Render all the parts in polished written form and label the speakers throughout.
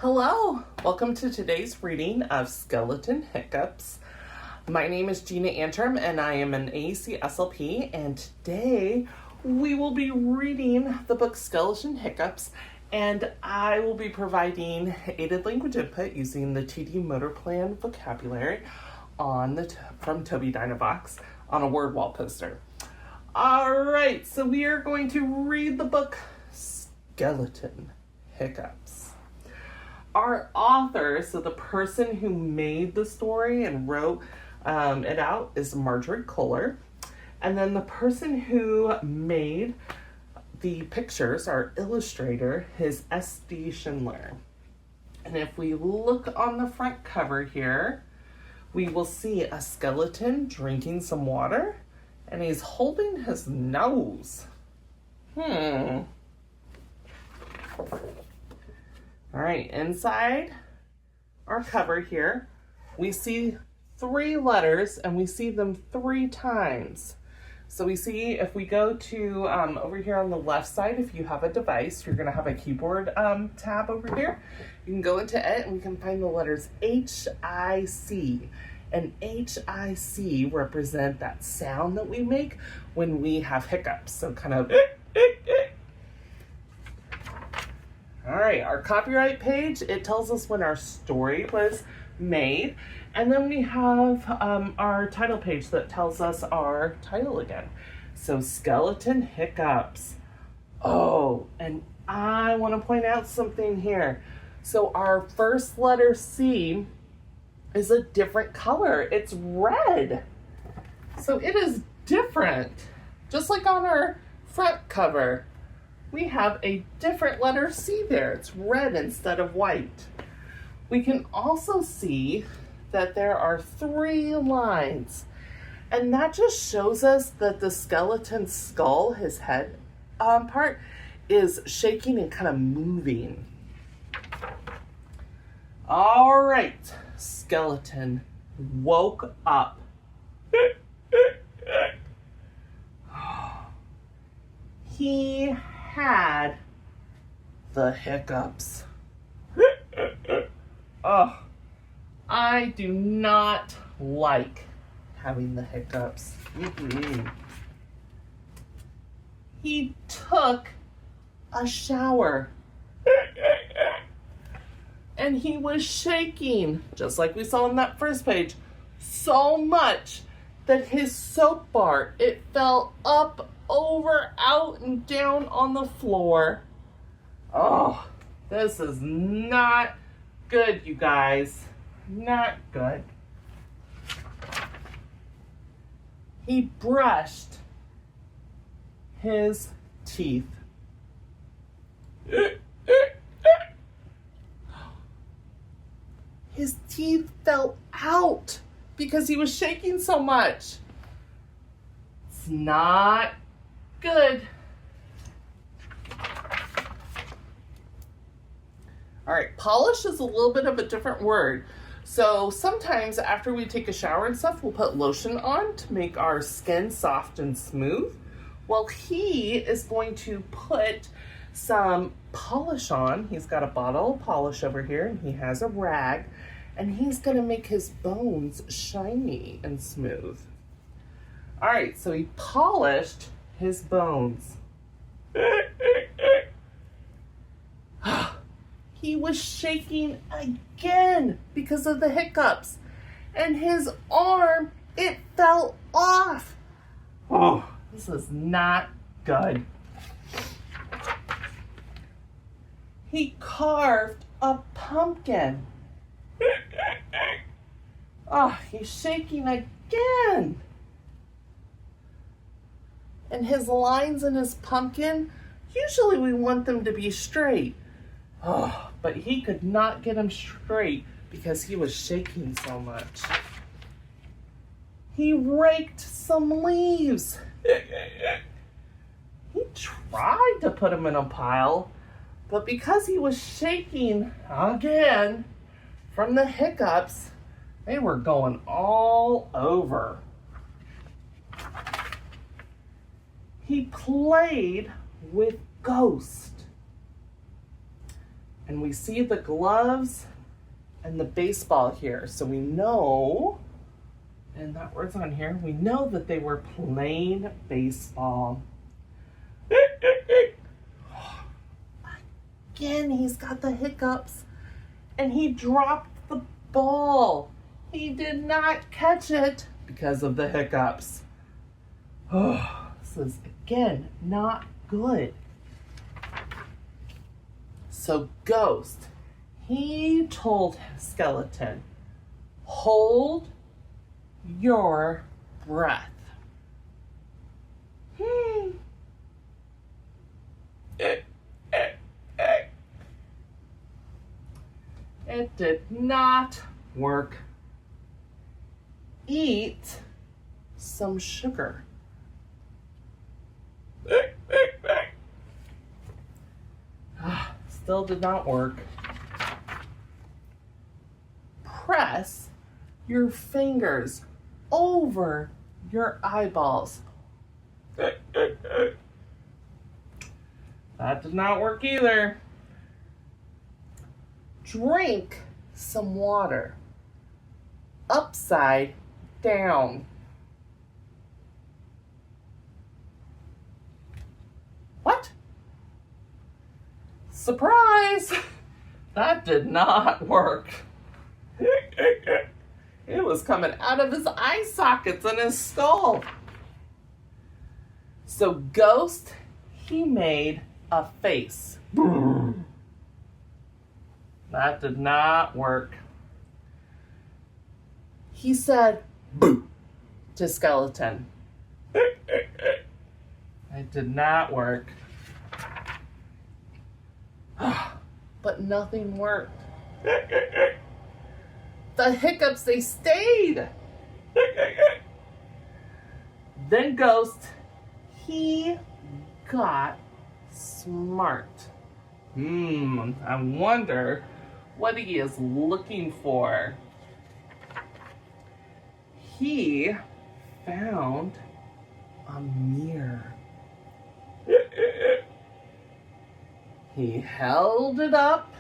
Speaker 1: Hello, welcome to today's reading of Skeleton Hiccups. My name is Gina Antrim and I am an AAC SLP, and today we will be reading the book Skeleton Hiccups, and I will be providing aided language input using the TD Motor Plan vocabulary from Toby Dynavox on a word wall poster. Alright, so we are going to read the book Skeleton Hiccups. Our author, so the person who made the story and wrote it out, is Marjorie Kohler. And then the person who made the pictures, our illustrator, is S.D. Schindler. And if we look on the front cover here, we will see a skeleton drinking some water, and he's holding his nose. All right, inside our cover here, we see 3 letters, and we see them 3 times. So we see, if we go to over here on the left side, if you have a device, you're gonna have a keyboard tab over here. You can go into it and we can find the letters H-I-C. And H-I-C represent that sound that we make when we have hiccups. So kind of All right, our copyright page, it tells us when our story was made. And then we have our title page that tells us our title again. So Skeleton Hiccups. Oh, and I want to point out something here. So our first letter C is a different color. It's red. So it is different. Just like on our front cover, we have a different letter C there. It's red instead of white. We can also see that there are 3 lines, and that just shows us that the skeleton's skull, his head part, is shaking and kind of moving. All right, skeleton woke up. He had the hiccups. Oh, I do not like having the hiccups. He took a shower. And he was shaking, just like we saw on that first page, so much that his soap bar, it fell up, over, out, and down on the floor. Oh, this is not good, you guys. Not good. He brushed his teeth. His teeth fell out because he was shaking so much. It's not good. All right, polish is a little bit of a different word. So sometimes after we take a shower and stuff, we'll put lotion on to make our skin soft and smooth. Well, he is going to put some polish on. He's got a bottle of polish over here, and he has a rag, and he's gonna make his bones shiny and smooth. All right, so he polished his bones. He was shaking again because of the hiccups, and his arm, it fell off. Oh, this is not good. He carved a pumpkin. Oh, he's shaking again. And his lines in his pumpkin, usually we want them to be straight. Oh, but he could not get them straight because he was shaking so much. He raked some leaves. He tried to put them in a pile, but because he was shaking again from the hiccups, they were going all over. He played with ghosts. And we see the gloves and the baseball here. So we know, and that word's on here, we know that they were playing baseball. Again, he's got the hiccups and he dropped the ball. He did not catch it because of the hiccups. Oh, this is, again, not good. So Ghost, he told Skeleton, hold your breath. It did not work. Eat some sugar. Still did not work. Press your fingers over your eyeballs. That did not work either. Drink some water. Upside down. What? Surprise! That did not work. It was coming out of his eye sockets and his skull. So Ghost, he made a face. That did not work. He said, boo, to Skeleton. It did not work. But nothing worked. The hiccups, they stayed. Then Ghost, he got smart. I wonder what he is looking for. He found a mirror. He held it up.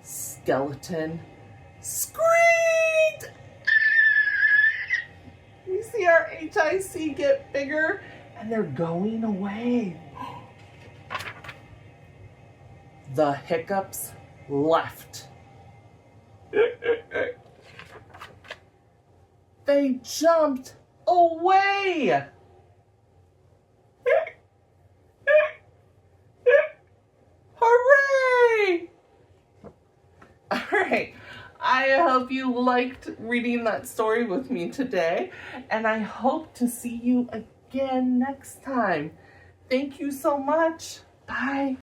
Speaker 1: Skeleton screamed. We see our HIC get bigger and they're going away. The hiccups left. They jumped away. Hooray! All right. I hope you liked reading that story with me today, and I hope to see you again next time. Thank you so much. Bye.